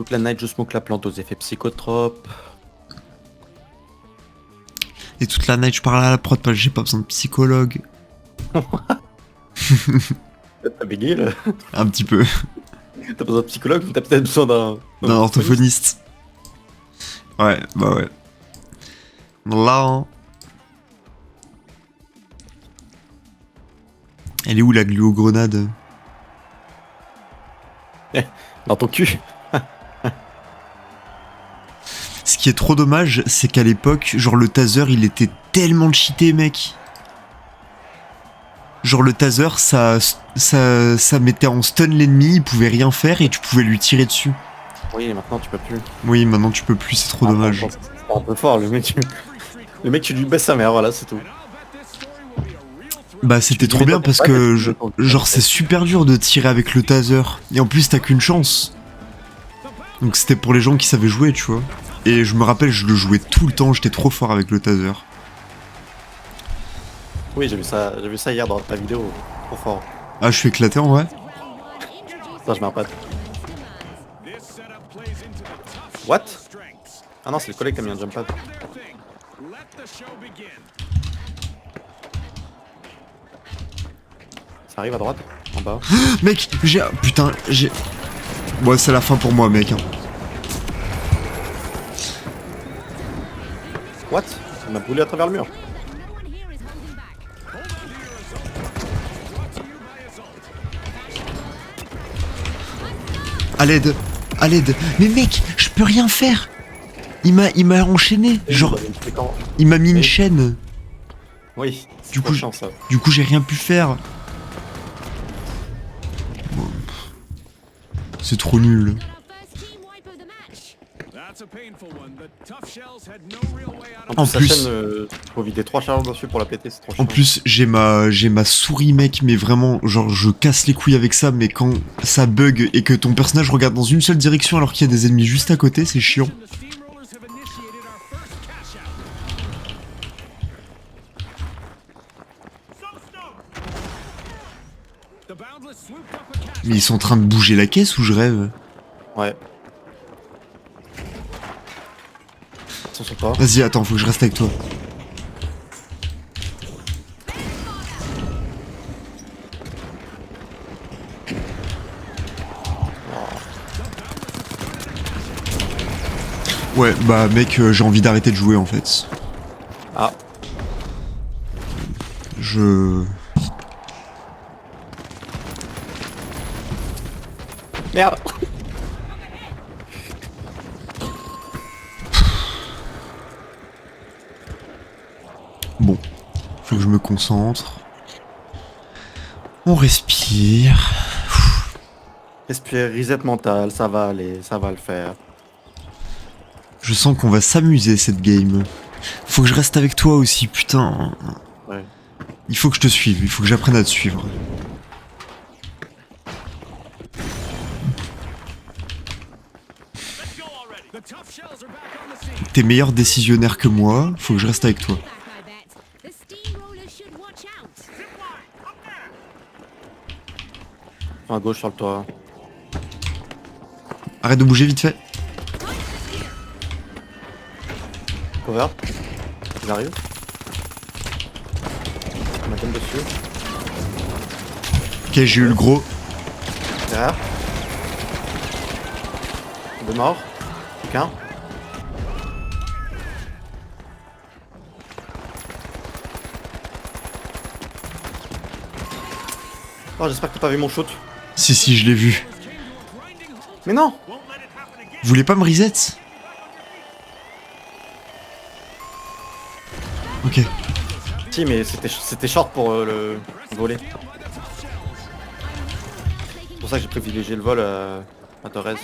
Toute la night, je smoke la plante aux effets psychotropes. Et toute la night, je parle à la prod parce que j'ai pas besoin de psychologue. T'as bégayé là. Un petit peu. T'as besoin de psychologue ou t'as peut-être besoin D'un orthophoniste. Ouais, bah ouais. Là, hein. Elle est où la gluogrenade? Dans ton cul. Ce qui est trop dommage, c'est qu'à l'époque, genre le taser, il était tellement cheaté, mec. Genre le taser, ça mettait en stun l'ennemi, il pouvait rien faire et tu pouvais lui tirer dessus. Oui, et maintenant tu peux plus. Oui, maintenant tu peux plus, c'est trop dommage. C'est un peu fort, le mec. Tu lui baisses sa mère, voilà, c'est tout. Bah c'était trop bien parce que genre c'est super dur de tirer avec le taser. Et en plus t'as qu'une chance. Donc c'était pour les gens qui savaient jouer, tu vois. Et je me rappelle, je le jouais tout le temps, j'étais trop fort avec le taser. Oui, j'ai vu ça hier dans ta vidéo. Trop fort. Ah, je suis éclaté en vrai. Ça, je mets un pad. What? Ah non, c'est le collègue qui a mis un jump pad. Ça arrive à droite, en bas. Mec, j'ai... Putain, j'ai... Bon, c'est la fin pour moi, mec. Hein. What? Il m'a boulé à travers le mur. À l'aide. À l'aide. Mais mec, je peux rien faire. Il m'a enchaîné. Genre, il m'a mis une chaîne. Oui, Du coup, chiant, ça. Du coup, j'ai rien pu faire. Bon. C'est trop nul. En plus, sa chaîne, faut vider 3 charges dessus pour la péter, c'est trop chiant. En plus, j'ai ma souris, mec, mais vraiment, genre, je casse les couilles avec ça, mais quand ça bug et que ton personnage regarde dans une seule direction alors qu'il y a des ennemis juste à côté, c'est chiant. Mais ils sont en train de bouger la caisse ou je rêve? Ouais. Vas-y, attends, faut que je reste avec toi. Ouais, bah mec, j'ai envie d'arrêter de jouer en fait. Ah. Merde. Bon, faut que je me concentre. On respire. Respire, reset mental, ça va aller, ça va le faire. Je sens qu'on va s'amuser cette game. Faut que je reste avec toi aussi, putain. Ouais. Il faut que je te suive, il faut que j'apprenne à te suivre. T'es meilleur décisionnaire que moi, faut que je reste avec toi. À gauche sur le toit. Arrête de bouger vite fait. Cover. Il arrive. On m'a tombe dessus. Ok, j'ai eu le gros. Derrière. Deux morts. Aucun. Oh, j'espère que t'as pas vu mon shoot. Si, je l'ai vu. Mais non! Vous voulez pas me reset? Ok. Si, mais c'était short pour le voler. C'est pour ça que j'ai privilégié le vol à Torres.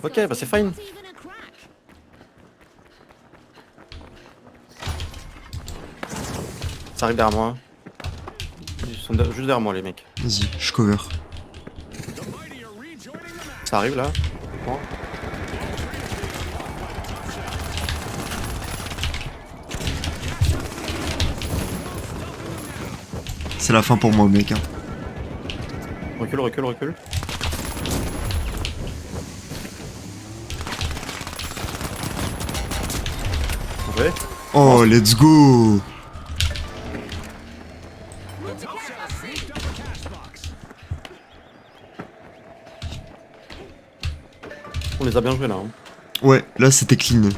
Ok, bah c'est fine. Ça arrive derrière moi. Ils sont juste derrière moi les mecs. Vas-y, je cover. Ça arrive là. Bon. C'est la fin pour moi, mec. Hein. Recule, recule, recule. Ouais. Oh, let's go. On les a bien joués là. Hein. Ouais, là c'était clean.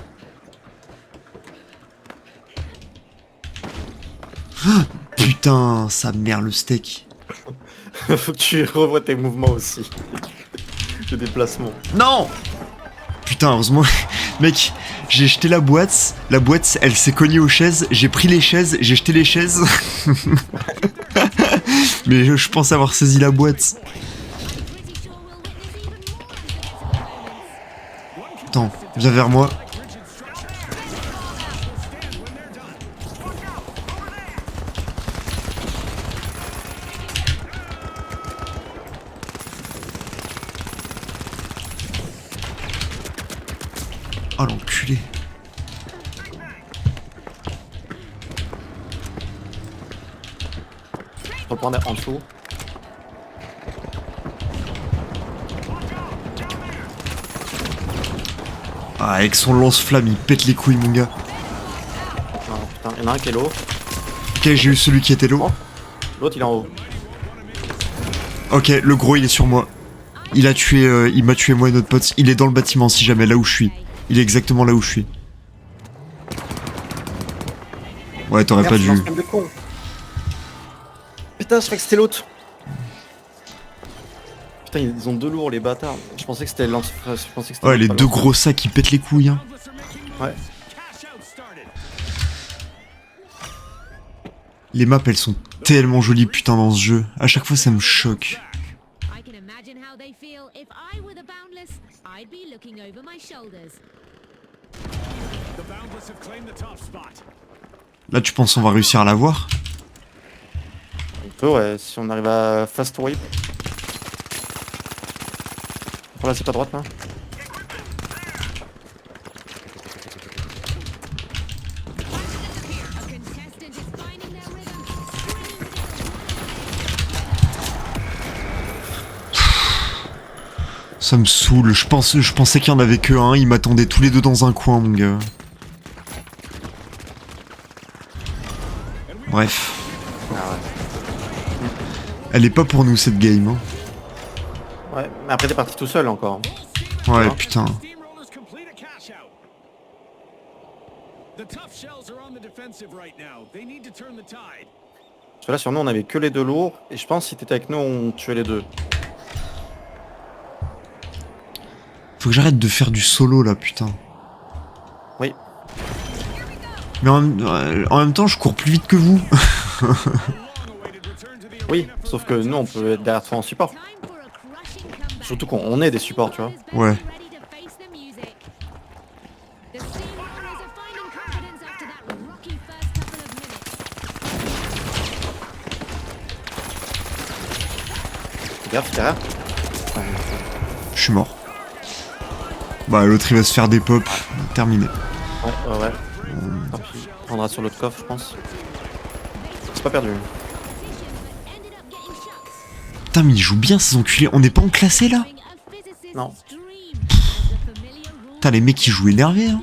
Ah, putain, sa mère le steak. Faut que tu revoies tes mouvements aussi. De déplacement. Non. Putain, heureusement, mec, j'ai jeté la boîte elle s'est cognée aux chaises, j'ai pris les chaises, j'ai jeté les chaises. Mais je pense avoir saisi la boîte. Attends, viens vers moi. Oh l'enculé. Reprendre en dessous. Ah, avec son lance-flamme, il pète les couilles, mon gars. Non, putain, il y en a un qui est low. Ok, j'ai eu celui qui était low. L'autre il est en haut. Ok, le gros, il est sur moi. Il m'a tué moi et notre pote. Il est dans le bâtiment, si jamais, là où je suis. Il est exactement là où je suis. Ouais, t'aurais pas dû. Putain, je croyais que c'était l'autre. Putain, ils ont deux lourds, les bâtards. Je pensais que c'était lance. Ouais, les deux gros sacs qui pètent les couilles. Hein. Ouais. Les maps, elles sont tellement jolies, putain, dans ce jeu. À chaque fois, ça me choque. Là, tu penses on va réussir à l'avoir? On peut, ouais, si on arrive à fast wipe. Voilà, c'est pas droite là. Ça me saoule, je pensais qu'il y en avait que un, ils m'attendaient tous les deux dans un coin, mon gars. Bref. Ah ouais. Elle est pas pour nous cette game. Hein. Ouais, mais après t'es parti tout seul encore. Ouais, Ah. putain. Parce que là sur nous on avait que les deux lourds, et je pense que si t'étais avec nous on tuait les deux. Faut que j'arrête de faire du solo là, putain. Oui. Mais en même temps, je cours plus vite que vous. Oui, sauf que nous on peut être derrière toi en support. Surtout qu'on est des supports, tu vois. Ouais. Fais gaffe, derrière. Je suis mort. Bah l'autre il va se faire des pops. Terminé. Ouais, ouais, ouais. Tant pis. On prendra sur l'autre coffre, je pense. C'est pas perdu. Putain mais ils jouent bien ces enculés. On n'est pas en classé là? Non. Putain les mecs ils jouent énervés hein.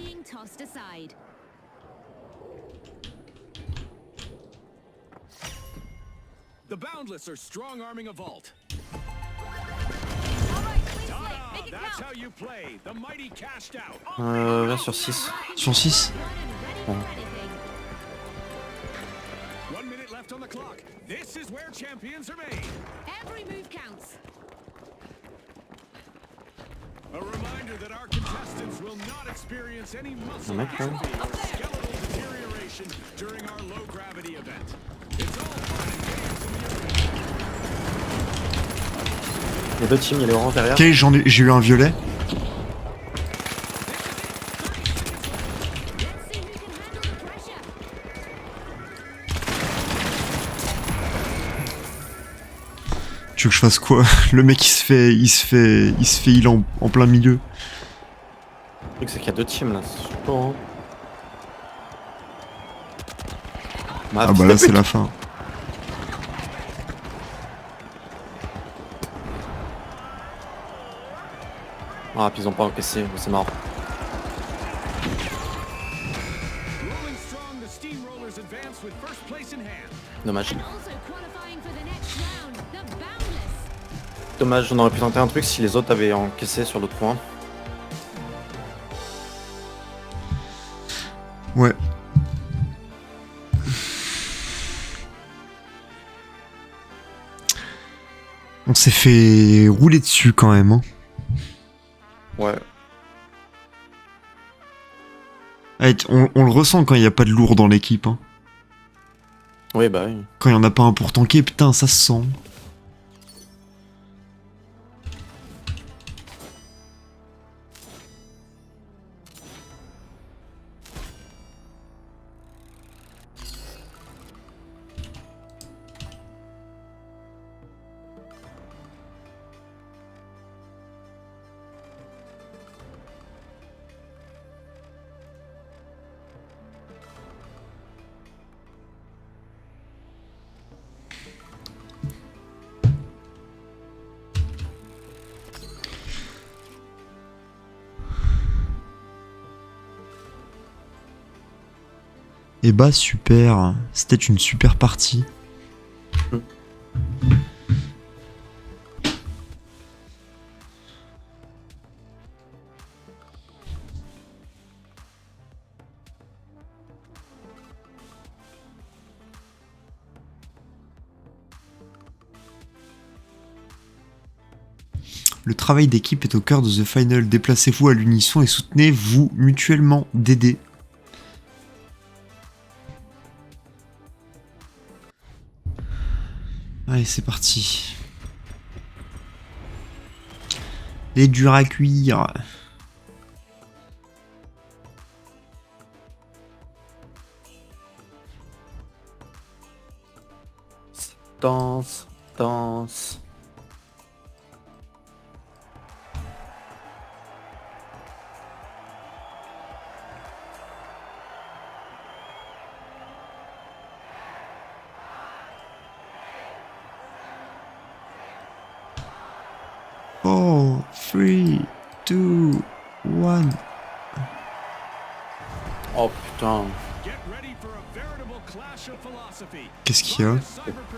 Là sur 6. Sur 6. Bon. Un mec là. Il y a deux teams, il y a les oranges derrière. Ok, j'ai eu un violet. Tu veux que je fasse quoi? Le mec il se fait heal en plein milieu. Le truc c'est qu'il y a deux teams là, c'est super. Hein. Ah bah là c'est la fin. Ah, puis ils ont pas encaissé, c'est marrant. Dommage. Dommage, on aurait pu tenter un truc si les autres avaient encaissé sur l'autre point. Ouais. On s'est fait rouler dessus quand même. Hein. Ouais. Ouais, on le ressent quand il n'y a pas de lourd dans l'équipe. Hein. Oui, bah oui. Quand il n'y en a pas un pour tanker, putain, ça se sent. Et bah super, c'était une super partie. Le travail d'équipe est au cœur de The Final. Déplacez-vous à l'unisson et soutenez-vous mutuellement d'aider. Allez, c'est parti. Les durs à cuire. Danse, danse. Oh, 3, 2, 1. Oh putain. Qu'est-ce qu'il y a?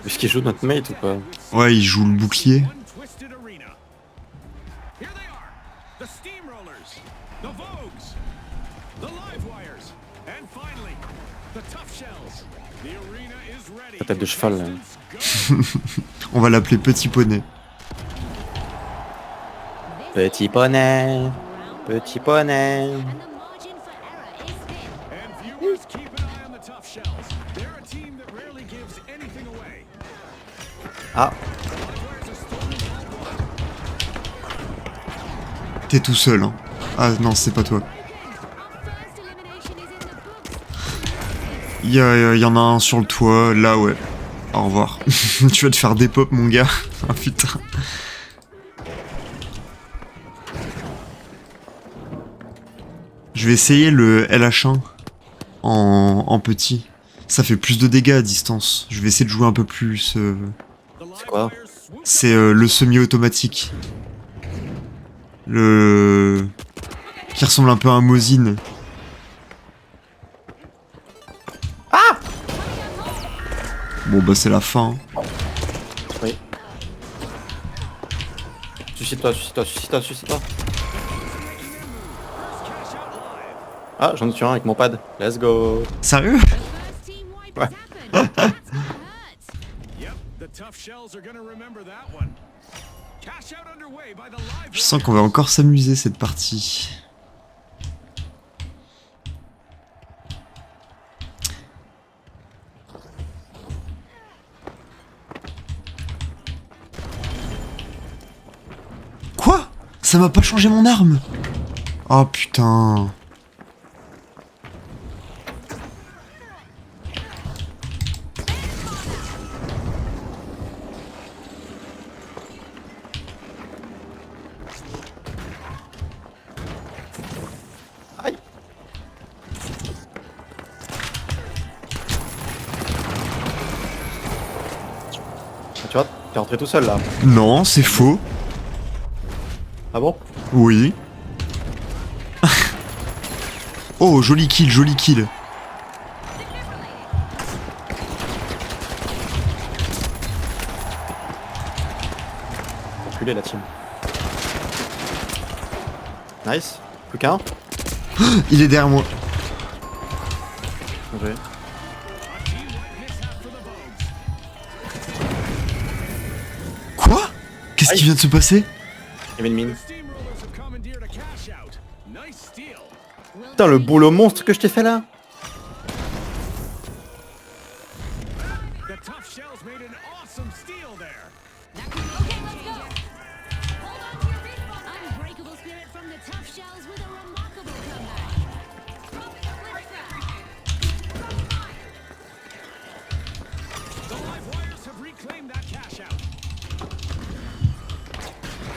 Est-ce qu'il joue notre mate ou pas? Ouais, il joue le bouclier. La tête de cheval là. On va l'appeler Petit Poney. Petit poney. Petit poney. Ah. T'es tout seul, hein. Ah non, c'est pas toi. Il y en a un sur le toit, là ouais. Au revoir. Tu vas te faire des pop mon gars. Ah putain. Je vais essayer le LH1 en petit. Ça fait plus de dégâts à distance. Je vais essayer de jouer un peu plus. C'est quoi? C'est le semi-automatique. Le... Qui ressemble un peu à un Mosin. Ah! Bon bah c'est la fin. Oui. Suicide-toi, suicide-toi, suicide-toi, suicide-toi. Ah, j'en ai tué un avec mon pad. Let's go. Sérieux? Ouais. Je sens qu'on va encore s'amuser cette partie. Quoi? Ça m'a pas changé mon arme? Oh putain. Aïe. Tu vois, t'es rentré tout seul là. Non, c'est faux. Ah bon? Oui. Oh, joli kill, joli kill. Reculez la team. Nice. Plus qu'un. Il est derrière moi. Ouais. Quoi? Qu'est-ce qui vient de se passer? Il y avait une mine. Putain, le boulot monstre que je t'ai fait là.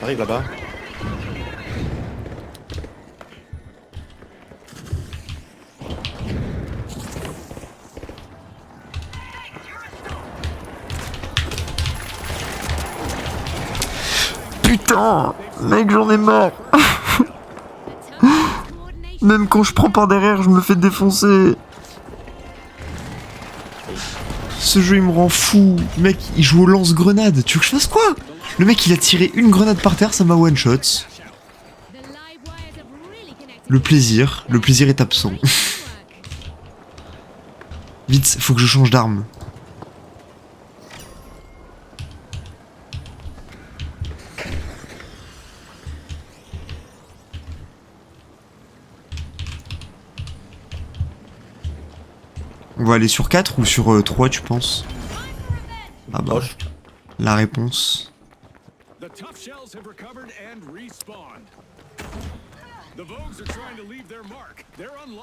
Arrive là-bas. Putain, mec, j'en ai marre. Même quand je prends par derrière, je me fais défoncer. Ce jeu, il me rend fou. Mec, il joue au lance-grenade. Tu veux que je fasse quoi? Le mec, il a tiré une grenade par terre, ça m'a one-shot. Le plaisir est absent. Vite, faut que je change d'arme. On va aller sur 4 ou sur 3, tu penses? Ah bah, Proche. la réponse.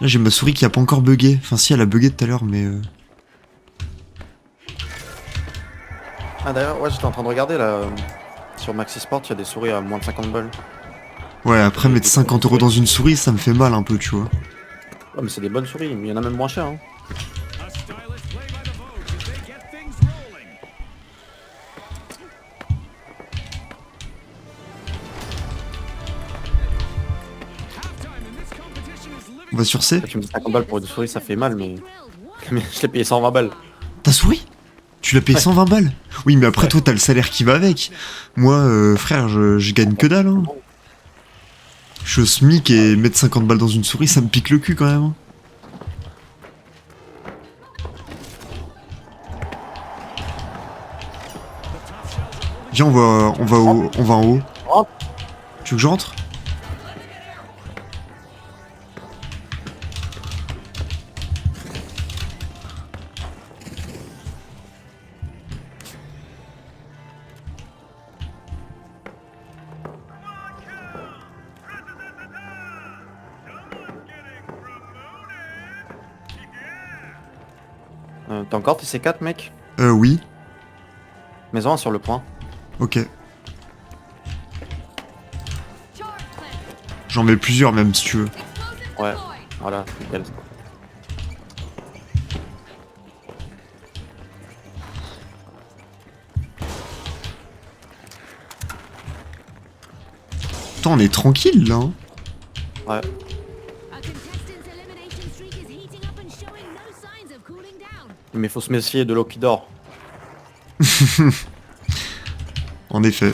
Là, j'ai ma souris qui a pas encore bugué. Enfin, si, elle a bugué tout à l'heure, mais... Ah d'ailleurs, ouais, j'étais en train de regarder là. Sur Maxi Sport, il y a des souris à moins de 50 balles. Ouais, après, mettre 50 € dans une souris, ça me fait mal un peu, tu vois. Ouais, mais c'est des bonnes souris, il y en a même moins cher. Hein. On va sur C. Tu me dis 50 balles pour une souris, ça fait mal, mais je l'ai payé 120 balles. Ta souris? Tu l'as payé Ouais. 120 balles? Oui, mais après, toi, t'as le salaire qui va avec. Moi, frère, je gagne que dalle, hein. Je suis au SMIC et mettre 50 balles dans une souris, ça me pique le cul quand même. Viens, on va en haut. Rentre. Tu veux que je rentre? T'as encore tes C4, mec? Oui. Mets-en un sur le point. Ok. J'en mets plusieurs même si tu veux. Ouais, voilà, nickel. Putain, on est tranquille là. Hein. Ouais. Mais faut se méfier de l'eau qui dort. En effet.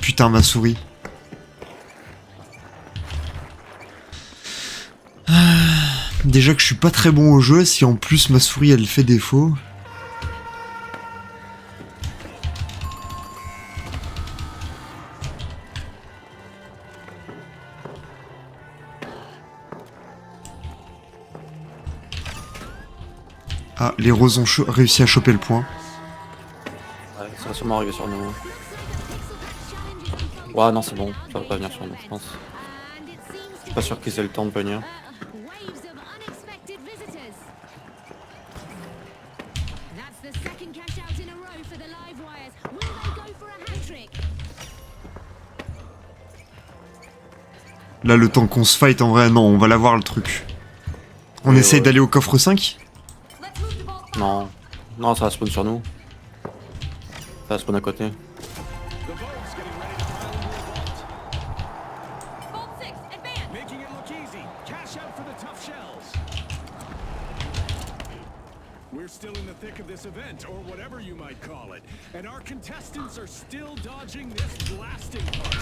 Putain, ma souris. Déjà que je suis pas très bon au jeu, si en plus ma souris elle fait défaut. Ah, les roses ont réussi à choper le point. Ouais, ça va sûrement arriver sur nous. Ouais, non, c'est bon, ça va pas venir sur nous, je pense. Je suis pas sûr qu'ils aient le temps de venir. Là, le temps qu'on se fight, en vrai, non, on va l'avoir le truc. On Oui, essaye ouais. d'aller au coffre 5 ? Non, non, ça va spawn sur nous. Ça va spawn à côté. We're still in the thick of this event, or whatever you might call it, and our contestants are still dodging this blasting party.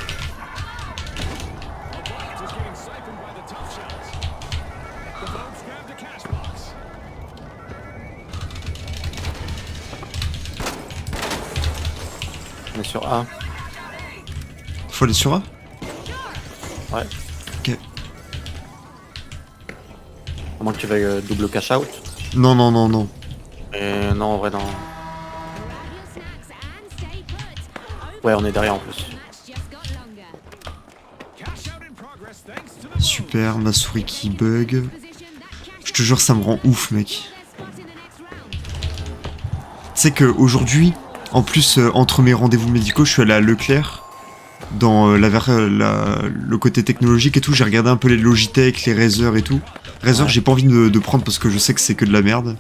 A bot is getting siphoned by the tough shells. The boats grabbed a cash box. On est sur A. Faut aller sur A? Ouais. Ok. À moins que tu veuilles double cash out. Non, non, non, non. Et non, en vrai, non. Ouais, on est derrière en plus. Super, ma souris qui bug. Je te jure, ça me rend ouf, mec. Tu sais qu'aujourd'hui, en plus, entre mes rendez-vous médicaux, je suis allé à Leclerc. Dans le côté technologique et tout, j'ai regardé un peu les Logitech, les Razer et tout. Razer, Ouais. j'ai pas envie de prendre parce que je sais que c'est que de la merde.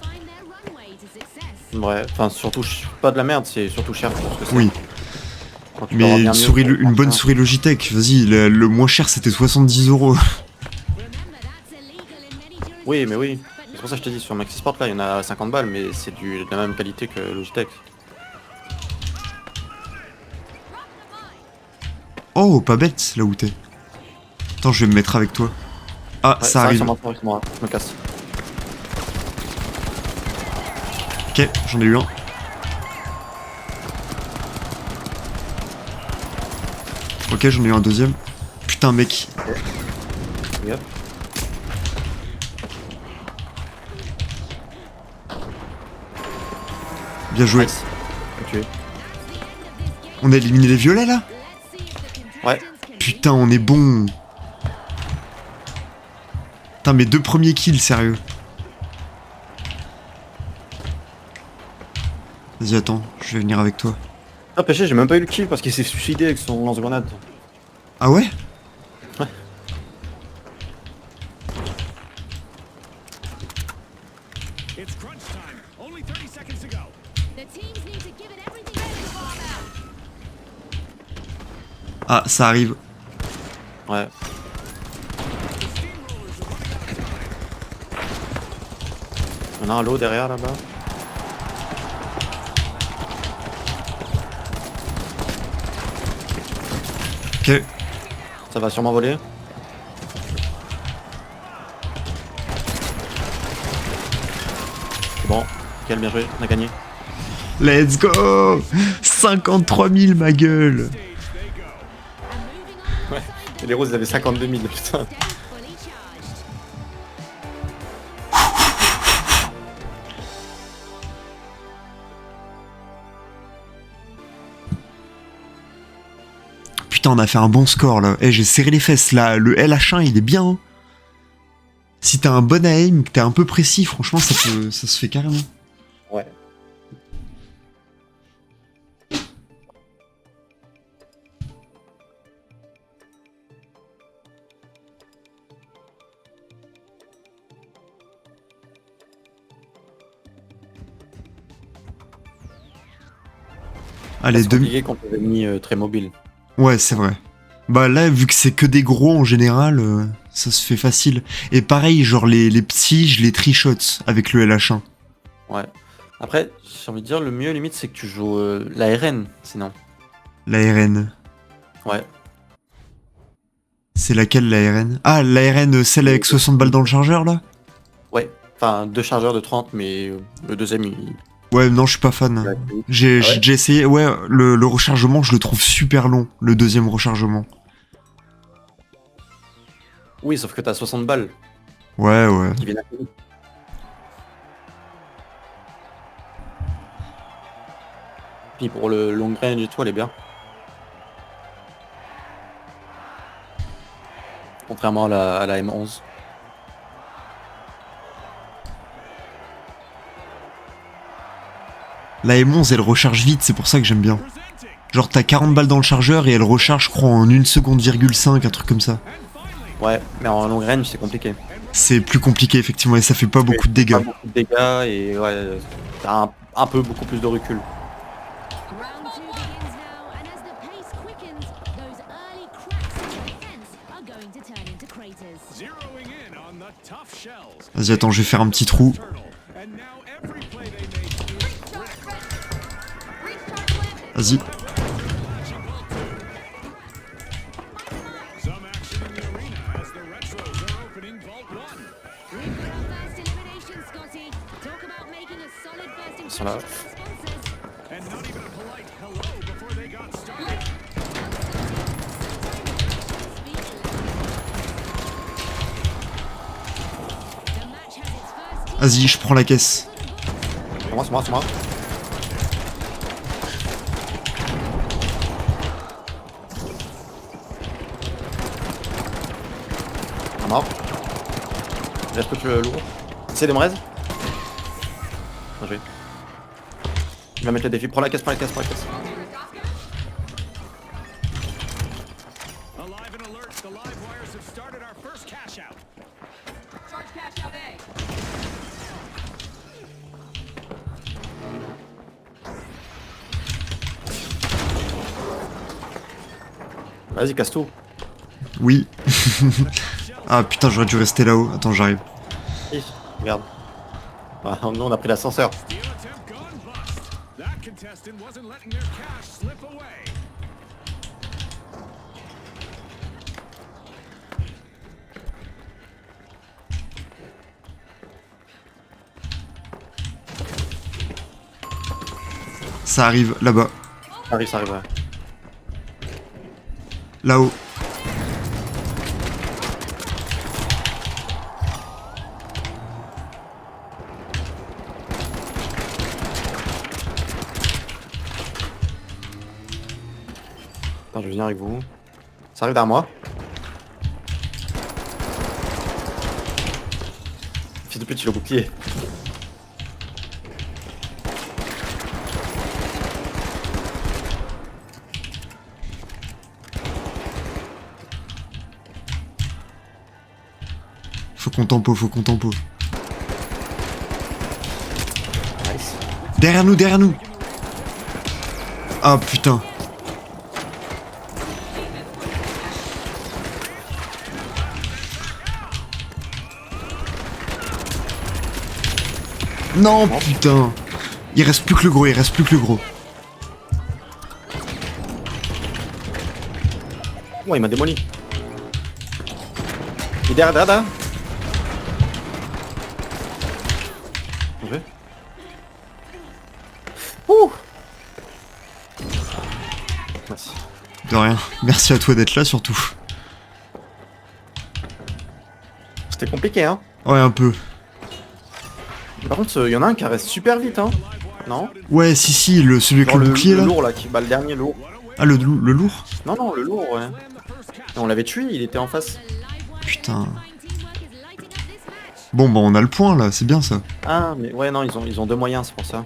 Ouais, enfin, surtout, pas de la merde, c'est surtout cher. Parce que c'est- Oui. quand tu peux avoir Mais bien mieux, une bonne souris Logitech, vas-y, le moins cher c'était 70 €. Oui, mais oui. C'est pour ça que je te dis, sur Maxi Sport, là, il y en a à 50 balles, mais c'est de la même qualité que Logitech. Oh, pas bête, là où t'es. Attends, je vais me mettre avec toi. Ah, Ouais, ça arrive. sur moi, je me casse. Ok, j'en ai eu un. Ok, j'en ai eu un deuxième. Putain, mec. Regarde. Bien joué. Nice. Tué. On a éliminé les violets, là? Ouais. Putain, on est bon. Putain, mes 2 premiers kills, sérieux. Vas-y, attends, je vais venir avec toi. Ah, péché, j'ai même pas eu le kill parce qu'il s'est suicidé avec son lance-grenade. Ah ouais? Ouais. It's crunch time. Only 30 seconds to go. Ah, ça arrive. Ouais. On a un lot derrière là-bas. Ok. Ça va sûrement voler. C'est bon. Nickel, bien joué, on a gagné. Let's go! 53 000, ma gueule! Ouais. Et les roses, ils avaient 52 000, putain. Putain, on a fait un bon score là. Eh, j'ai serré les fesses là. Le LH1, il est bien. Hein. Si t'as un bon aim, que t'es un peu précis, franchement, ça se fait carrément. Ouais. Allez, C'est compliqué quand on est mis très mobile. Ouais, c'est vrai. Bah là, vu que c'est que des gros en général, ça se fait facile. Et pareil, genre les petits, je les trichote avec le LH1. Ouais. Après, j'ai envie de dire, le mieux limite, c'est que tu joues la RN, sinon. La RN. Ouais. C'est laquelle la RN? Ah, la RN, celle avec 60 balles dans le chargeur là? Ouais. Enfin, 2 chargeurs de 30, mais le deuxième, il... Ouais, non, je suis pas fan. Ouais. J'ai Ah ouais déjà essayé. Ouais, le rechargement, je le trouve super long, le deuxième rechargement. Oui, sauf que t'as 60 balles Ouais, ouais. qui viennent à côté. Puis pour le long range et tout, elle est bien. Contrairement à la M11. La M11, elle recharge vite, c'est pour ça que j'aime bien. Genre, t'as 40 balles dans le chargeur et elle recharge, je crois, en 1 seconde,5, un truc comme ça. Ouais, mais en long range, c'est compliqué. C'est plus compliqué, effectivement, et ça fait pas beaucoup de Pas dégâts. beaucoup de dégâts et ouais, t'as un peu beaucoup plus de recul. Zeroing in on the tough tough shells. Vas-y, attends, je vais faire un petit trou. Turtle. And now every play they make is Vas-y. some action in the arena as the retros are opening Vault 1. We've got our first elimination, Scotty. Talk about making a solid first impression là. with our sponsors. And not even a polite hello before they got started. The match has its first team. Vas-y, je prends la caisse. C'est moi, c'est moi, c'est moi. Un mort. Il reste plus le lourd. C'est des mraises. Bien joué. Il va mettre le défi. Prends la caisse, prends la caisse, prends la caisse. Alive and alert, the live wires have started our first cash out. Vas-y, casse tout. Oui. Ah putain, j'aurais dû rester là-haut. Attends, j'arrive. Hi, regarde. Ah, nous, on a pris l'ascenseur. Steal attempt gone bust. That contestant wasn't letting their cash slip away. Ça arrive là-bas. Ça arrive, ouais. Là-haut. Attends, je vais venir avec vous. Ça arrive derrière moi. Fils de pute, il a le bouclier. Faut qu'on tempo, faut qu'on tempo. Nice. Derrière nous, derrière nous. Ah putain. Non, putain. Il reste plus que le gros, il reste plus que le gros. Ouais, il m'a démoli. Il est derrière, derrière. Bien joué. Ouh. Merci. De rien. Merci à toi d'être là surtout. C'était compliqué, hein. Ouais, un peu. Par contre, il y en a un qui reste super vite, hein. Non? Ouais, si, celui avec Genre le bouclier là. lourd là, qui bat le dernier lourd. Ah, le lourd. Non, non, le lourd, ouais. Et on l'avait tué, il était en face. Putain. Bon, bah on a le point là, c'est bien ça. Ah, mais ouais, non, ils ont deux moyens, c'est pour ça.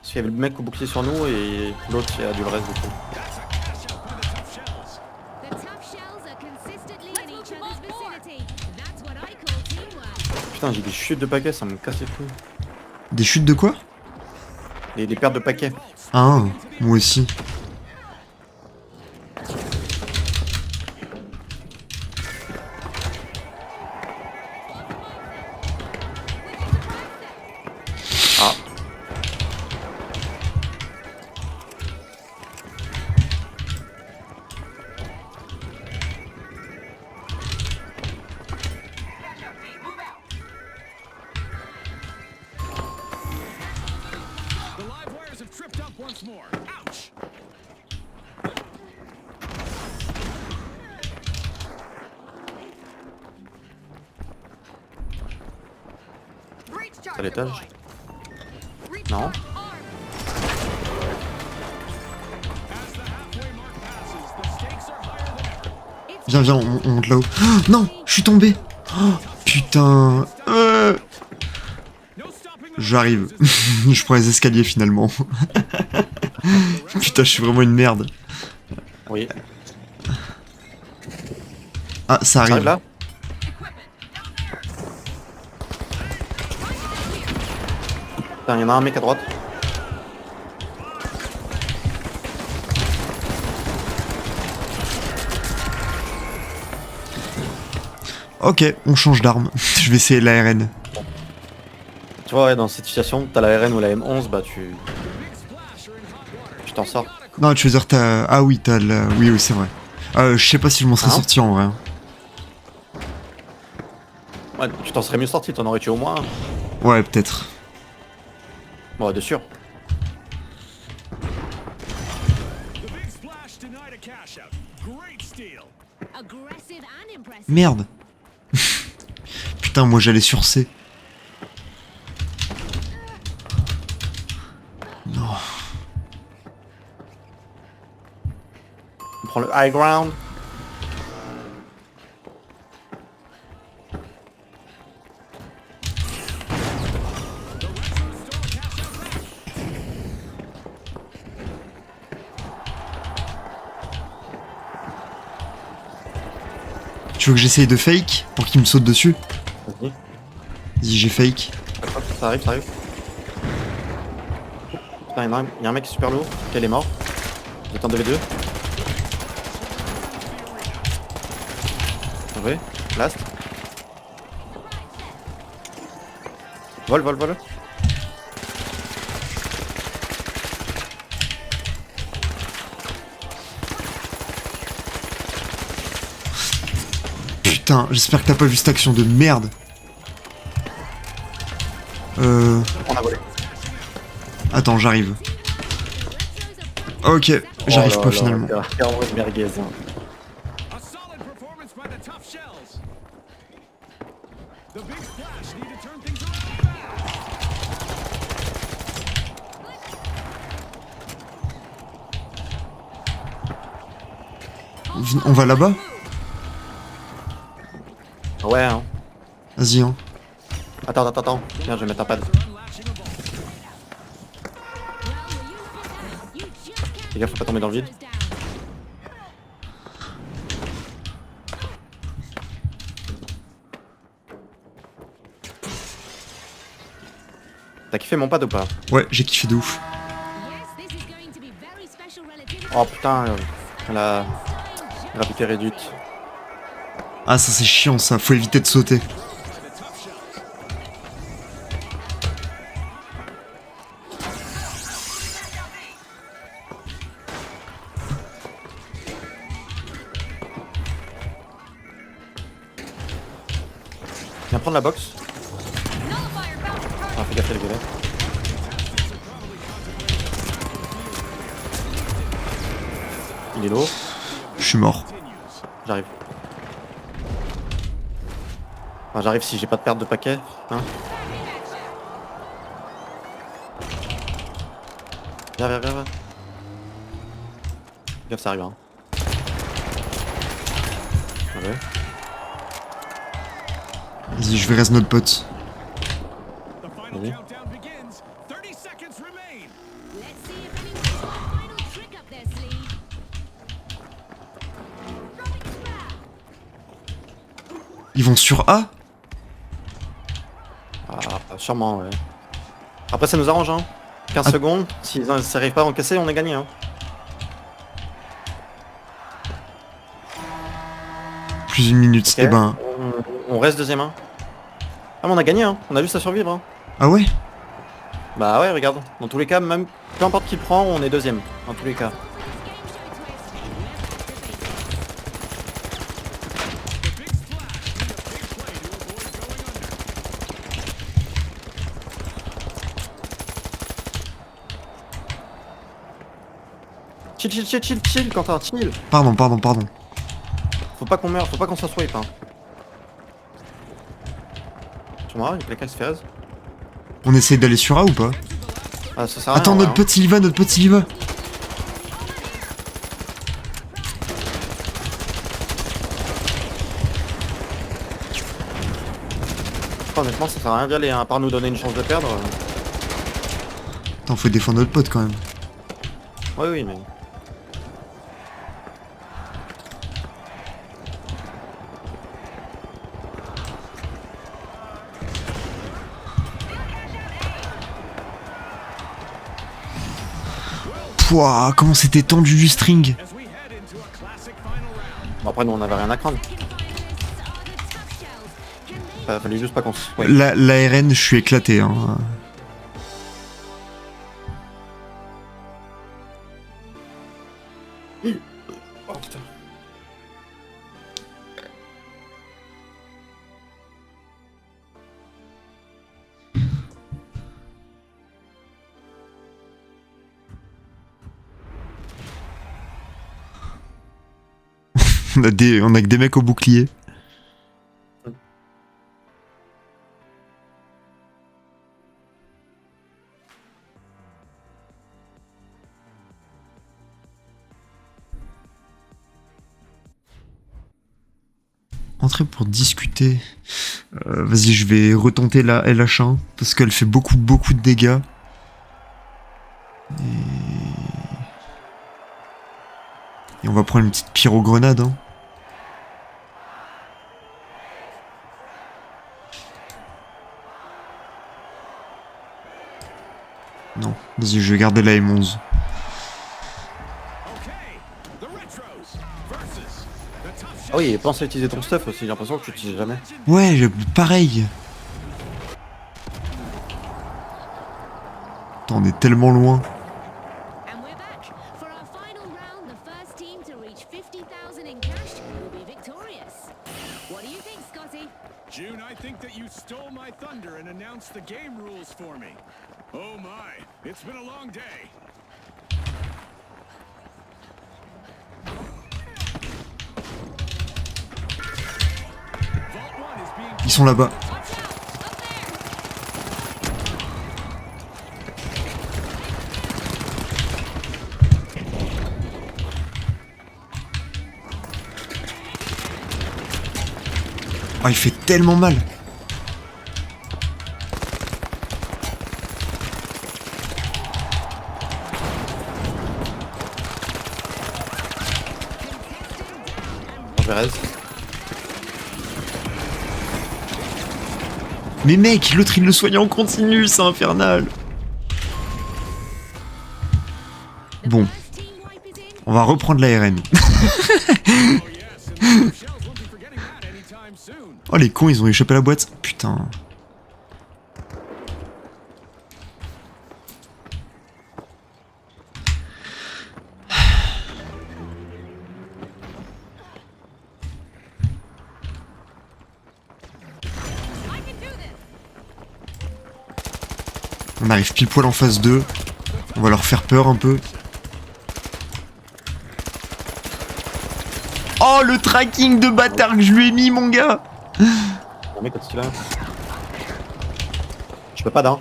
Parce qu'il y avait le mec au bouclier sur nous et l'autre qui a du reste du coup. The tough shells are consistently in each other's vicinity. That's what I call teamwork. Putain, j'ai des chutes de paquets, ça me casse les couilles. Des chutes de quoi? Des pertes de paquets. Ah, moi aussi. Ah. The live wires have tripped up once more. Ouch! À l'étage. Non. As the halfway mark passes, the stakes are higher than ever. Viens, on monte là-haut. Oh, non, je suis tombé. Oh, putain. No stopping the J'arrive. Je prends les escaliers finalement. Putain, je suis vraiment une merde. Oui. Ah, ça Ça arrive arrive. là. Putain, il y en a un mec à droite. Ok, on change d'arme. Je vais essayer l'ARN. Tu vois, ouais, dans cette situation, t'as la RN ou la M11, bah tu t'en sors. Non, tu veux dire t'as... Ah oui, t'as la... Oui, oui, c'est vrai. Je sais pas si je m'en serais Hein sorti en vrai. Ouais, tu t'en serais mieux sorti, t'en aurais tué au moins un. Ouais, peut-être. Bon, de sûr. The big splash denied a cash out. Great steal. Aggressive and impressive. Merde. Putain, moi j'allais sur C. Non. On prend le high ground. Tu veux que j'essaye de fake pour qu'il me saute dessus? Vas-y. Vas-y, j'ai fake. Hop, ça arrive, ça arrive. Putain, il y a un mec qui est super lourd. Ok, il est mort. J'ai un 2v2. Bien joué. Last. Vol, vol, vol. Putain, j'espère que t'as pas vu cette action de merde. On a volé. Attends, j'arrive. Ok, j'arrive Oh là pas là, finalement. t'es en mode merguez, hein. A solid performance by the tough shells. The big splash need to turn things around fast. On va là-bas? Ouais, hein. Vas-y, hein. Attends. Viens, je vais mettre un pad. Unlatching a ball. Les gars, faut pas tomber dans le vide. T'as kiffé mon pad ou pas? Ouais, j'ai kiffé de ouf. Oh putain, la gravité réduite. Ah, ça c'est chiant ça, faut éviter de sauter. Viens prendre la box. Ah, fais gaffe les gars. Il est lourd. Je suis mort. J'arrive. Enfin, j'arrive si j'ai pas de perte de paquet. Hein. Viens. Gaffe, ça arrive. Hein. Ouais. Vas-y, je vais reste notre pote. The final Vas-y. countdown begins. 30 seconds remain. Ils vont sur A? Ah, sûrement, ouais. Après, ça nous arrange, hein. 15 Ah. secondes. S'ils n'arrivent pas à encaisser, on est gagné, hein. Plus une minute, Ok. eh ben... On reste deuxième, hein. Ah, mais on a gagné, hein. On a juste à survivre, hein. Ah ouais? Bah ouais, regarde. Dans tous les cas, même peu importe qui prend, on est deuxième. Dans tous les cas. Chill, Quentin, chill. Pardon. Faut pas qu'on meure, faut pas qu'on soit swipe, hein. Tu vois, il y a quelqu'un qui se fait raise. On essaye d'aller sur A ou pas? Ah, ça sert à rien, Attends, ouais, notre hein. pote il y va, Honnêtement, ça sert à rien d'y aller, hein, à part nous donner une chance de perdre. Attends, faut défendre notre pote quand même. Oui, mais... Pouah, comment c'était tendu du string. As we head into a classic final round. Bon, après, nous, on avait rien à craindre. Fallait juste pas qu'on se... Ouais. La RN, je suis éclaté. Hein. Oh putain. On a que des mecs au bouclier. Entrer pour discuter. Vas-y, je vais retenter la LH1 parce qu'elle fait beaucoup de dégâts. Et on va prendre une petite pyrogrenade. Hein. Non, vas-y, je vais garder la M11. Ah oui, et pense à utiliser ton stuff aussi, j'ai l'impression que tu l'utilises jamais. Ouais, pareil. Attends, on est tellement loin. And we're back. For our final round, the first team to reach 50,000 in cash will be victorious. What do you think, Scotty? June, I think that you stole my thunder and announced the game rules for me. Oh my, it's been a long day. Vault 1 is being Ils sont là-bas. Watch out! Up there! Ah, il fait tellement mal. Je vais reste. Mais mec, l'autre il le soigne en continu, c'est infernal. Bon, First team wipe is in. on va reprendre la RN. Oh yes, and the shells won't be forgetting that anytime soon. Oh les cons, ils ont échappé à la boîte. Putain. I can do this. On arrive pile poil en phase 2. On va leur faire peur un peu. Oh le tracking de bâtard que je lui ai mis mon gars. Bon mec, quand tu là. Je peux pas d'un.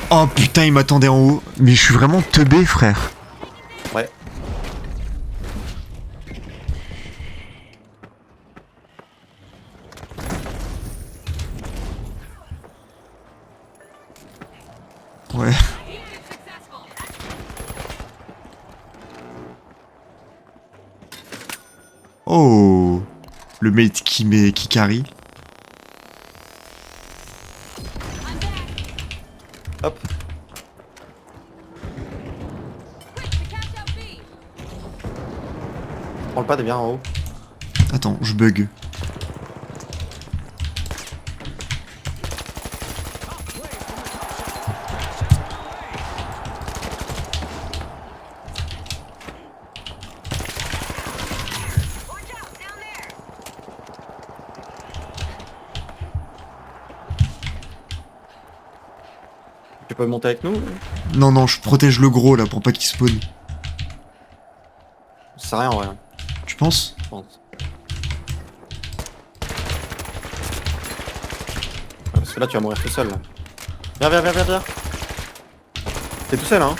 Oh putain il m'attendait en haut. Mais je suis vraiment teubé frère. Ouais. Ouais. Oh le mate qui carry. Hop. Prends le pad et viens en haut. Attends, je bug. Tu peux monter avec nous? Non non, je protège le gros là pour pas qu'il spawn. Ça sert à rien en vrai, Tu penses? je pense. Ouais, parce que là tu vas mourir tout seul là. Viens. T'es tout seul hein.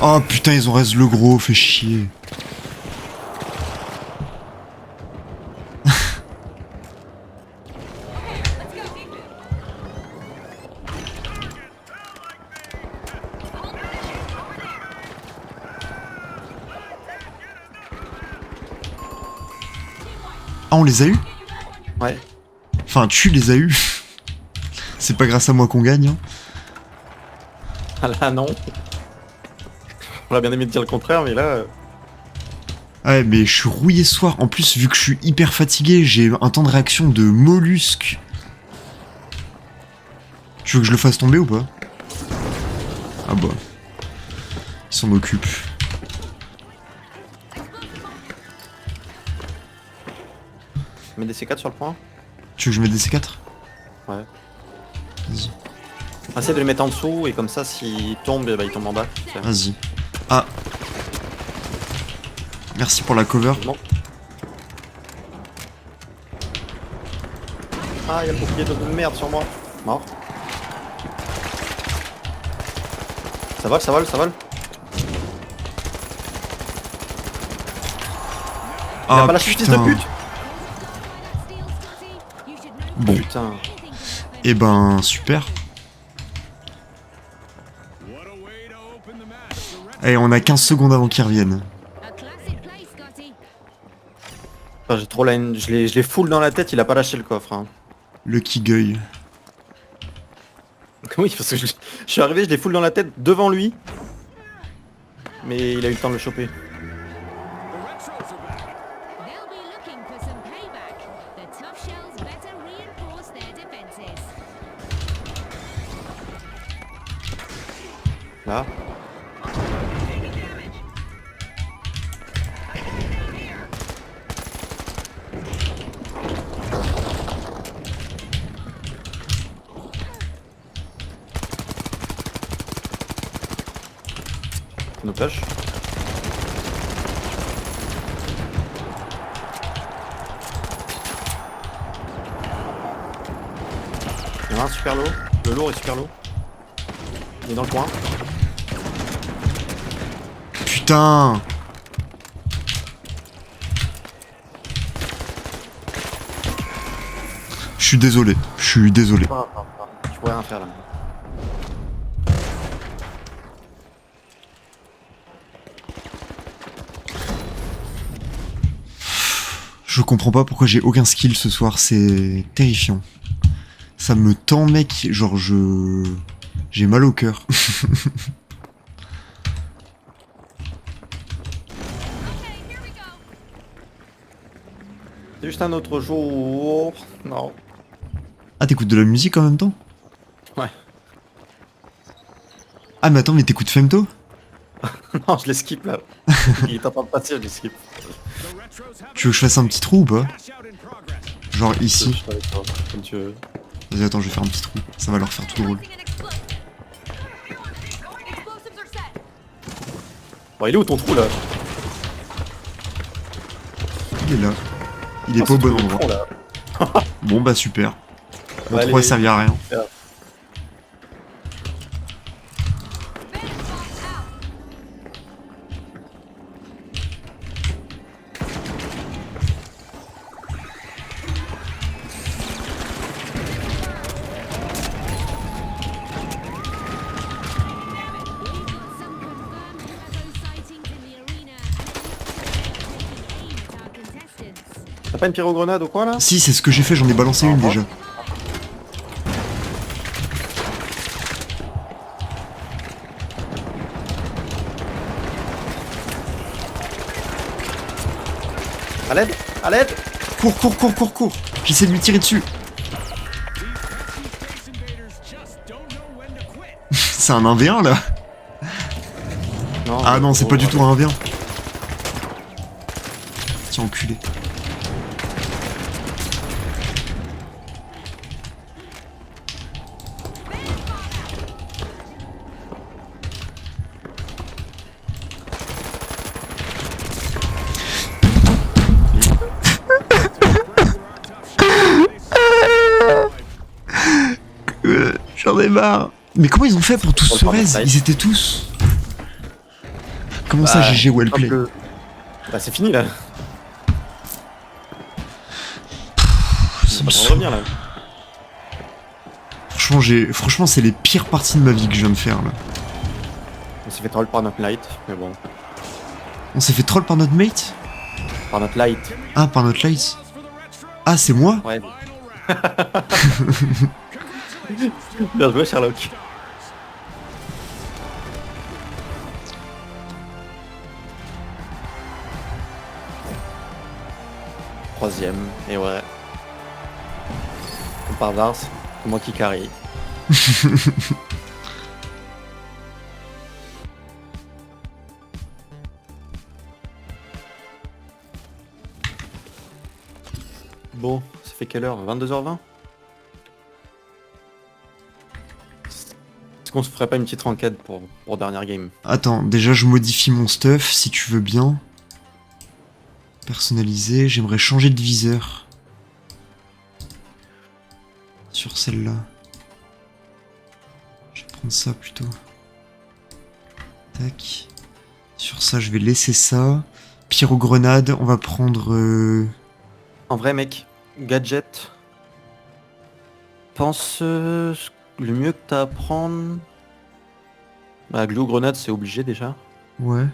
Oh putain, ils ont reste le gros, fait chier. Ah, on les a eu? Ouais. Enfin, tu les as eu. C'est pas grâce à moi qu'on gagne. Hein. Ah là non. On a bien aimé te dire le contraire mais là... Ouais, mais je suis rouillé ce soir. En plus, vu que je suis hyper fatigué, j'ai un temps de réaction de mollusque. Tu veux que je le fasse tomber ou pas? Ah bah. Il s'en occupe. Mets des C4 sur le point. Tu veux que je mette des C4? Ouais. Vas-y. Essaye de le mettre en dessous et comme ça, s'il tombe, bah, il tombe en bas. Tiens. Vas-y. Ah. Merci pour la cover. Bon. Ah, il y a le bouclier de merde sur moi. Mort. Ça vole, ça vole, ça vole. Il a Ah pas la justice de putain. pute. Steal, Scotty. You should know Bon. Putain. anything can happen. Eh ben, super. What a way to open the match. The Red Allez, on a 15 secondes avant qu'ils reviennent. A classic play, Scotty. Enfin, j'ai trop la haine. Je l'ai full dans la tête, il a pas lâché le coffre. Hein. Le Kigueuil. Oui, parce que je suis arrivé, je l'ai full dans la tête devant lui. Mais il a eu le temps de le choper. Retros are back. They'll be looking for some payback. The tough shells better reinforce their defenses. Là. Il nous push. Il y en a un super lourd. Le lourd est super lourd. Il est dans le coin. Putain. Je suis désolé. Je suis désolé. Je pourrais rien faire là. Je comprends pas pourquoi j'ai aucun skill ce soir, c'est terrifiant. Ça me tend mec, genre j'ai mal au cœur. C'est juste un autre jour. Non. Ah t'écoutes de la musique en même temps? Ouais. Ah mais attends mais t'écoutes Femto? Non, je les skip là. Il est en train de passer, je les skip. The Retros have Tu veux que je fasse un petit trou ou pas? cash out in progress. Genre Je ici. suis avec toi, comme tu veux. Vas-y attends je vais faire un petit trou, ça va leur faire tout drôle. Explosives are set. Bon, il est où ton trou là? Il est là. Il est Ah, pas au c'est bon tout le endroit. fond, là. Bon bah super. Mon Allez. trou a servi à rien. We've got some confirmed UFO sightings in the arena, and it looks like they're taking aim at our contestants. T'as pas une pyrogrenade au coin là? Si c'est ce que j'ai fait, j'en ai balancé une déjà. À l'aide? À l'aide? Cours, cours, cours, cours, cours. J'essaie de lui tirer dessus. Space invaders just don't know when to quit. C'est un 1v1 là. Non, Ah non, c'est pas du ouais. tout un 1v1. Tiens, enculé. J'en ai marre. Mais comment ils ont fait pour tous se raise? Ils étaient tous. Comment ça, Bah, GG Wellplay? Bah c'est fini là. Ça me On saoule. revient là. Franchement, c'est les pires parties de ma vie que je viens de faire là. On s'est fait troll par notre light, mais bon. On s'est fait troll par notre mate? Par notre light. Ah, par notre light? Ah, c'est moi? Ouais. Bien joué Sherlock. troisième, et ouais. Comme par hasard, c'est moi qui carry. Bon, ça fait quelle heure? 22h20? Est-ce qu'on se ferait pas une petite enquête pour dernière game? Attends, déjà je modifie mon stuff si tu veux bien. Personnaliser, j'aimerais changer de viseur. Sur celle-là. Je vais prendre ça plutôt. Tac. Sur ça, je vais laisser ça. Pyrogrenade, on va prendre... En vrai mec, gadget. Pense le mieux que t'as à prendre. Bah glue grenade c'est obligé déjà. Ouais.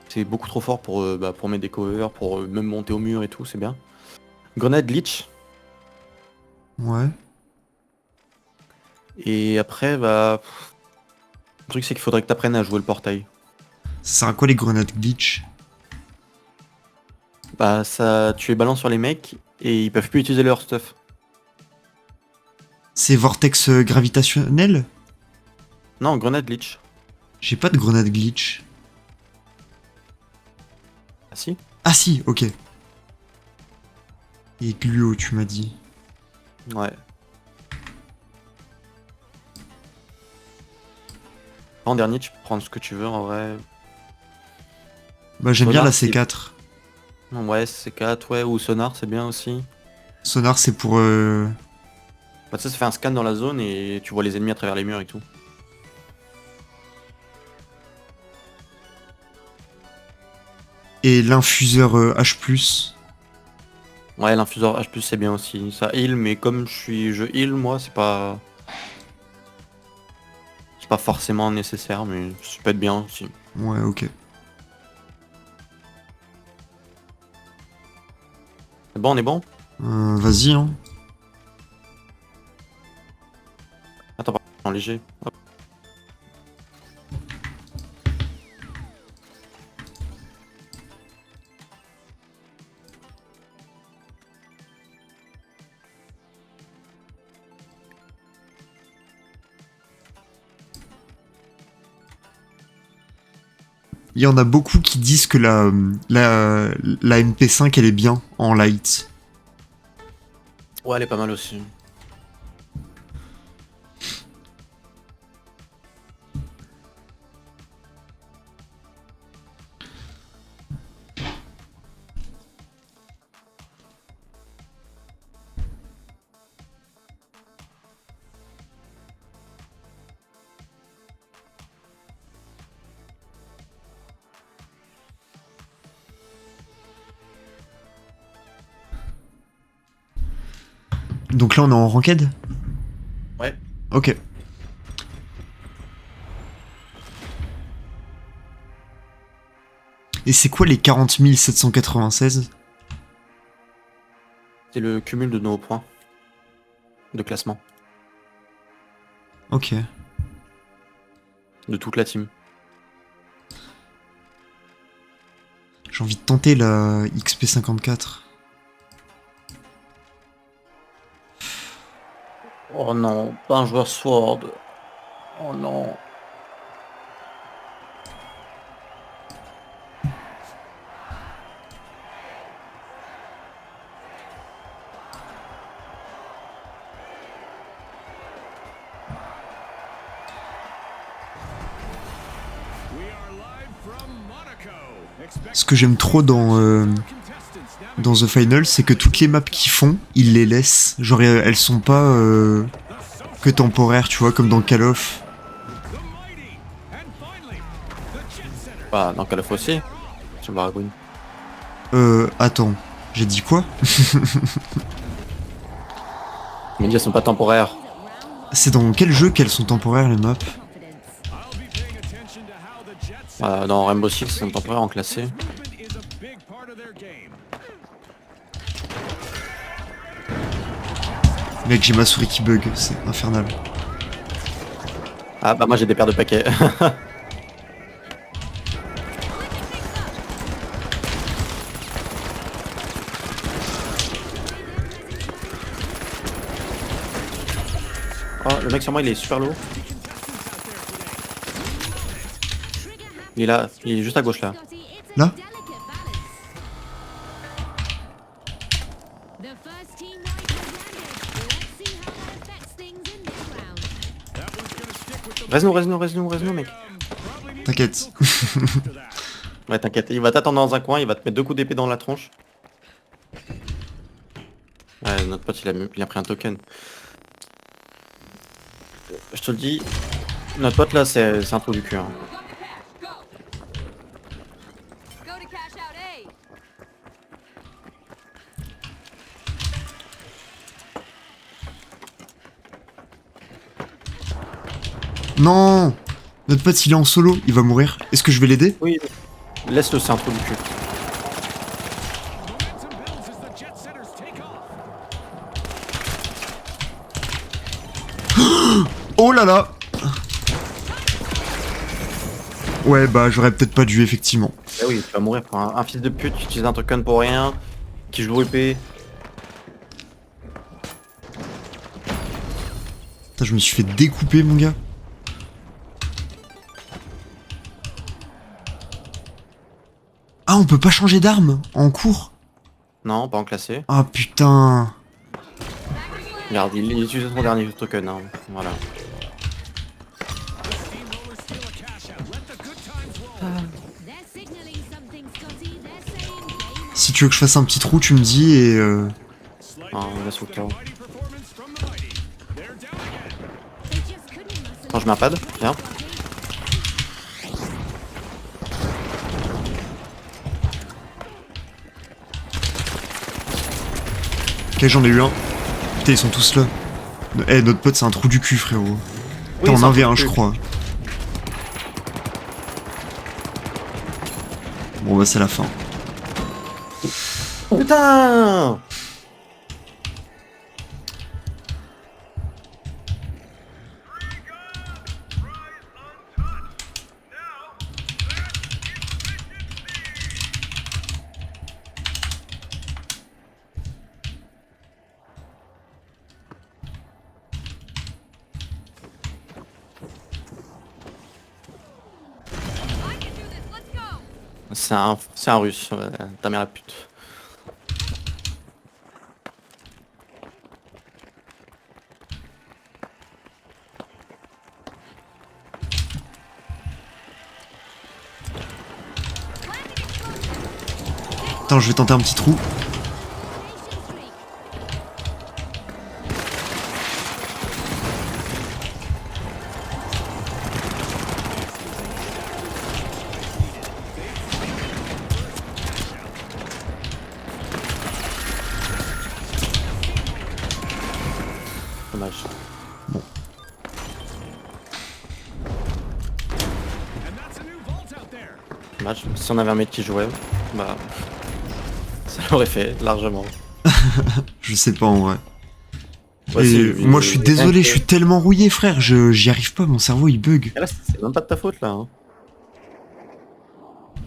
C'est beaucoup trop fort pour mettre des covers, pour même monter au mur et tout, c'est bien. Grenade Leech. Ouais. Et après bah. Le truc c'est qu'il faudrait que t'apprennes à jouer le portail. Ça sert à quoi les grenades glitch? Bah ça. Tu les balances sur les mecs et ils peuvent plus utiliser leur stuff. C'est vortex gravitationnel? Non, grenade Leech. J'ai pas de grenade glitch. Ah si? Ah si, ok. Et gluo, tu m'as dit. Ouais. En dernier, tu peux prendre ce que tu veux en vrai. Bah j'aime bien Sonar, la c'est- C4. Ouais, C4, ouais, ou sonar, c'est bien aussi. Sonar c'est pour... Bah, ça fait un scan dans la zone et tu vois les ennemis à travers les murs et tout. Et l'infuseur H+. Ouais, l'infuseur H+, c'est bien aussi. Ça heal, mais comme je heal, moi, c'est pas... C'est pas forcément nécessaire, mais ça peut être bien aussi. Ouais, ok. C'est bon, on est bon? Vas-y, hein. Attends, en léger. Hop. Il y en a beaucoup qui disent que la MP5 elle est bien en light. Ouais, elle est pas mal aussi. Donc là on est en ranked? Ouais. Ok. Et c'est quoi les 40 796? C'est le cumul de nos points de classement Ok. de toute la team. J'ai envie de tenter la XP54. Oh non, pas un joueur sword. Oh non. We are live from Monaco. Expect Ce que j'aime trop dans The Final, c'est que toutes les maps qu'ils font, ils les laissent. Genre elles sont pas que temporaires, tu vois, comme dans Call of. the mighty and finally the Jet Setter. Bah, dans Call of aussi. Sur Baragoon. Attends, j'ai dit quoi? Les médias sont pas temporaires. C'est dans quel jeu qu'elles sont temporaires les maps? I'll be paying attention to how the Jet Setter Dans Rainbow Six, c'est temporaire en classé. movement is a big part of their game. Mec, j'ai ma souris qui bug, c'est infernal. Ah bah moi j'ai des paires de paquets. Oh, le mec sur moi il est super lourd. Il est là, il est juste à gauche là. Scotty, it's a Là? delicate balance. The first team wipe has landed. Let's see how that affects things in this round. That one's gonna stick with the Reste-nous, mec. probably need T'inquiète. some after that. Ouais, t'inquiète, il va t'attendre dans un coin, il va te mettre 2 coups d'épée dans la tronche. Ouais, notre pote il a pris un token. Je te le dis, notre pote là c'est un trou du cul. Hein. Go to cash out A. Non! Notre pote, il est en solo, il va mourir. Est-ce que je vais l'aider? Oui, laisse-le, c'est un trou du cul. Momentum builds as the jet setters take off. Oh là là! Ouais, bah, j'aurais peut-être pas dû, effectivement. Eh oui, tu vas mourir pour un fils de pute, tu utilises un token pour rien, qui joue épée. Putain, je me suis fait découper, mon gars. Ah, on peut pas changer d'arme en cours? Non, pas en classé. Ah, putain. Regarde, il utilise son dernier token. Hein. Voilà. Steamrollers steal a cash out. Let the good times roll. They're signaling something, Scotty. They're saying game Si tu veux que je fasse un petit trou, tu me dis et Slight Ah, on va bounce, sous le then a temps. mighty performance from the mighty. They're down again. They just couldn't muscle Attends, je mets un pad, viens. Ok, j'en ai eu un. Putain, ils sont tous là. Eh, notre pote, c'est un trou du cul, frérot. T'es en c'est un 1v1, trou du je cul. crois. Bon, bah, c'est la fin. Putain! I can do this. Let's go. C'est un russe, ta mère la pute. Attends, je vais tenter un petit trou. streak. Dommage. And that's a new vault out there. Dommage. Si on avait un mec qui jouait, bah. Ça l'aurait fait, largement. Je sais pas en vrai. Ouais, Et c'est- moi, je suis désolé, je suis tellement rouillé, frère. J'y arrive pas, mon cerveau il bug. Et là, c'est même pas de ta faute là. Hein.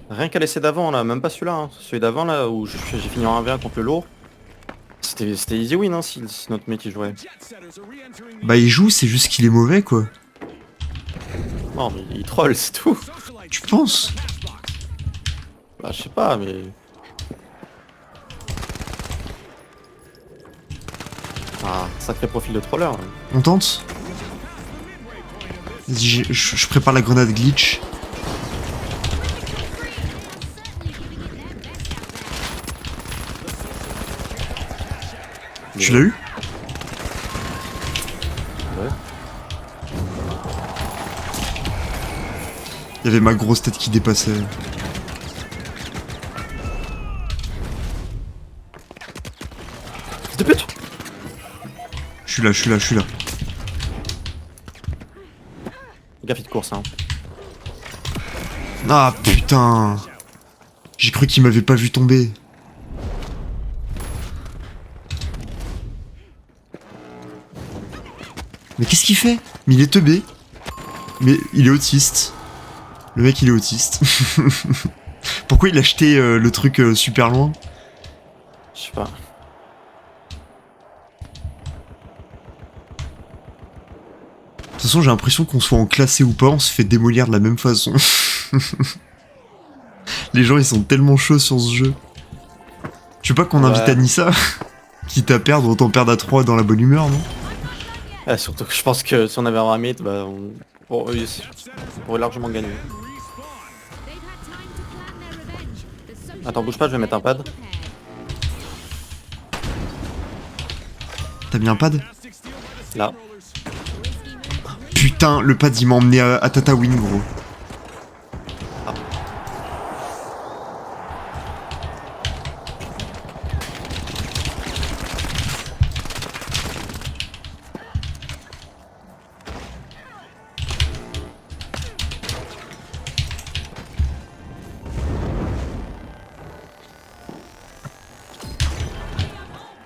Rien qu'à l'essai d'avant là, même pas celui-là. Hein. Celui d'avant là où j'ai fini en 1v1 contre le lourd. C'était easy win hein, si notre mec il jouait. Jet setters are re-entering the Bah, il joue, c'est juste qu'il est mauvais, quoi. Non mais il troll, c'est tout. socialite. Tu penses? Pass box. Bah je sais pas mais. Ah, sacré profil de troller. Hein. On tente? Vas-y, je prépare la grenade glitch. Tu l'as eu? Ouais. Il y avait ma grosse tête qui dépassait. Fils de pute. Je suis là, je suis là, je suis là. Gaffe de course hein. Ah putain! J'ai cru qu'il m'avait pas vu tomber. Mais qu'est-ce qu'il fait? Mais il est teubé. Mais il est autiste. Le mec il est autiste. Pourquoi il a acheté le truc super loin? Je sais pas. façon, j'ai l'impression qu'on soit en classé ou pas, on se fait démolir de la même façon. Les gens, ils sont tellement chauds sur ce jeu. Tu veux pas qu'on invite Ouais. Anissa? Quitte à perdre, autant perdre à 3 dans la bonne humeur, non? Ah, surtout que je pense que si on avait un Ramit, bah on pourrait largement gagner. They've had time to plan their revenge. The social Attends, bouge pas, je vais mettre un pad. prepared. T'as mis un pad? Là. Putain, le pad, il m'a emmené à Tatooine, gros.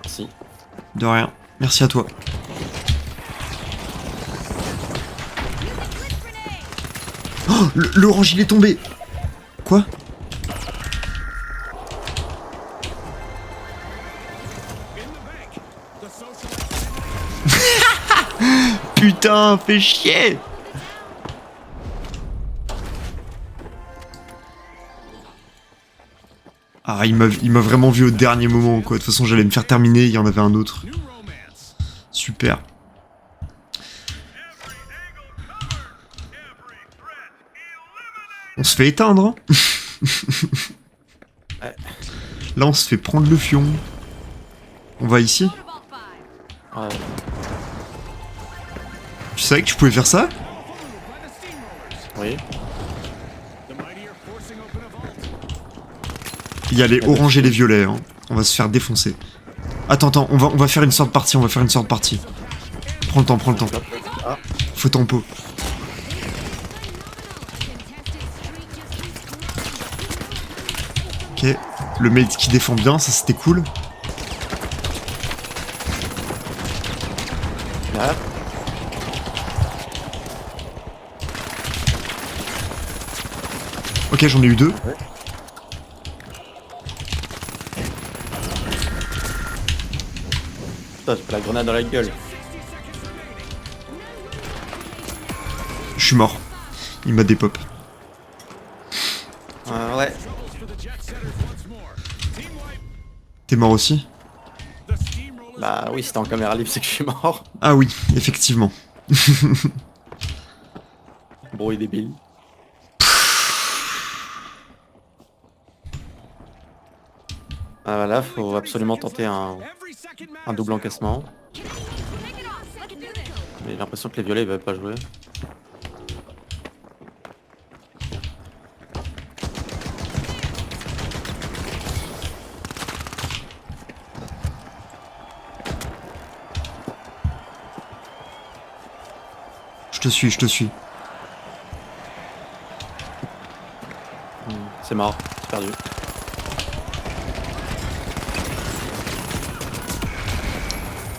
Merci. De rien. Merci à toi. Oh, l'orange, il est tombé. Quoi? Putain, fais chier. Ah, il m'a vraiment vu au dernier moment, quoi. De toute façon, j'allais me faire terminer, il y en avait un autre. New romance. Super. On se fait éteindre, hein. Ouais. Là, on se fait prendre le fion. On va ici. Motorbolt 5. Ouais. Tu savais que tu pouvais faire ça? By the steamrollers. Oui. The mighty are forcing open a vault. Il y a les oranges et les violets, hein. On va se faire défoncer. Attends, on va faire une sorte de partie, Prends le temps. Ah. Faut tempo. Ok, le mate qui défend bien, ça c'était cool. Là. Ok, j'en ai eu 2. Putain, j'ai pris la grenade dans la gueule. Je suis mort. Il m'a dépop. Ouais. T'es mort aussi? Bah oui, si t'es en caméra libre, c'est que je suis mort. Ah oui, effectivement. Bruit débile. Ah voilà, faut absolument tenter un double encaissement. Take it off. Let's do this. Mais j'ai l'impression que les violets ils veulent pas jouer. Je te suis. C'est mort, c'est perdu.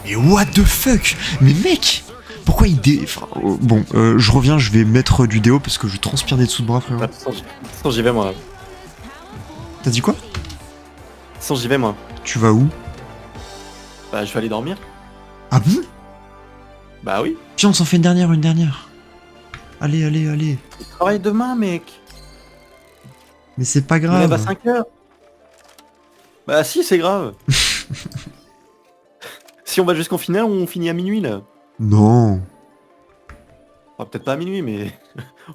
Mais what the fuck? Mais mec! Pourquoi il Enfin, bon, je reviens, je vais mettre du déo parce que je transpire des dessous de bras, frère. De toute façon, j'y vais moi. T'as dit quoi? De toute façon, j'y vais moi. Tu vas où? Bah je vais aller dormir. Ah bon? Bah oui. Tiens, on s'en fait une dernière. Allez. Je travaille demain, mec. Mais c'est pas Je me lève à grave. 5 heures. Bah si, c'est grave. Si on va jusqu'en finale, on finit à minuit là. Non. Enfin, peut-être pas à minuit, mais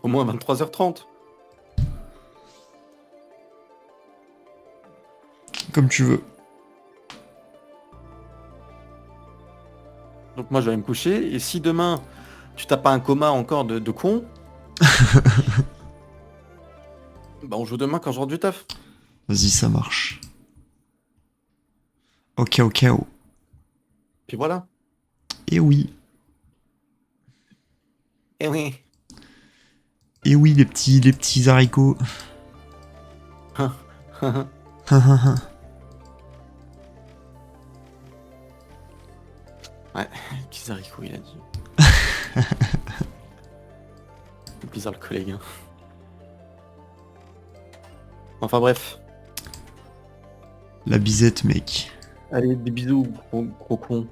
au moins à 23h30. Comme tu veux. Donc moi je vais aller me coucher, et si demain tu t'as pas un coma encore de con, bah on joue demain quand je rentre du taf. Vas-y, ça marche. Ok. Puis voilà. Et oui. Eh oui. Et oui, les petits haricots. Ouais, petits haricots il a dit. C'est bizarre le collègue. Hein. Enfin bref. La bisette, mec. Allez, des bisous, gros con.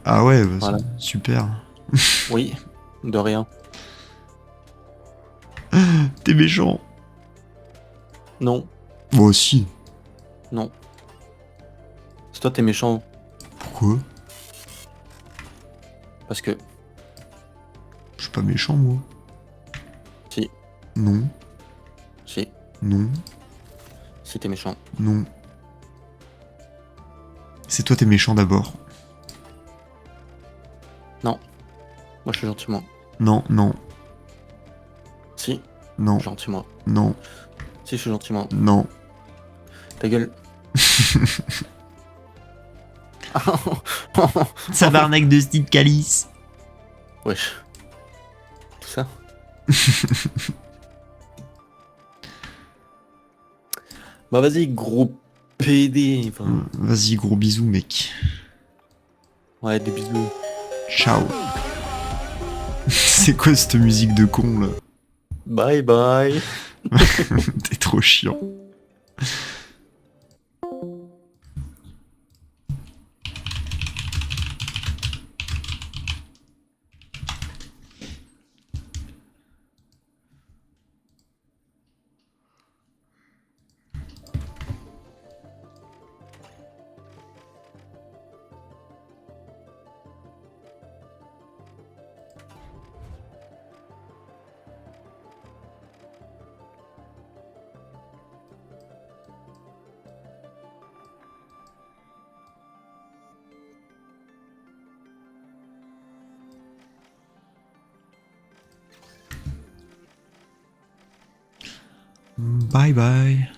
Ah ouais, bah, Voilà. super. Oui. De rien. T'es méchant. Non, Moi aussi. non. C'est toi, t'es méchant. Pourquoi? Parce que. Je suis pas méchant, moi. Si, Non, si, non, si t'es méchant. non. C'est toi, t'es méchant d'abord. Non. Moi, je suis gentil, moi. Non, non, Si, non, gentil, moi. non, Si, je suis gentil, moi. non. Ta gueule. Tabarnak de Steve Calice. Wesh. Tout ça. Bah vas-y, gros PD. Enfin, Vas-y, gros bisous, mec. ouais, des bisous. Ciao. C'est quoi cette musique de con, là? Bye bye. T'es trop chiant. Bye bye.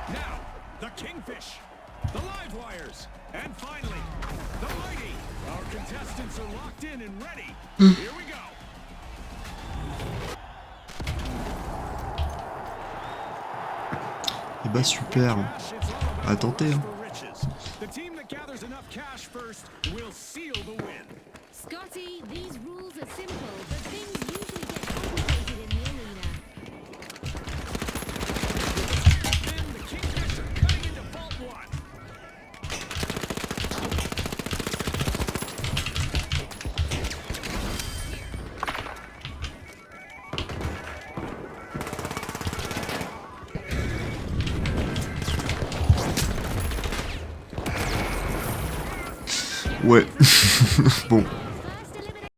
Now, the Kingfish, the Live Wires, and finally, the Mighty. Our contestants are locked in and ready. Here we go. Et bah super. Cash, it's all about À tenter, hein. for riches. The team that gathers enough cash first will seal the win. Scotty, these rules are simple, but things usually get complicated in the arena. Ouais. Bon.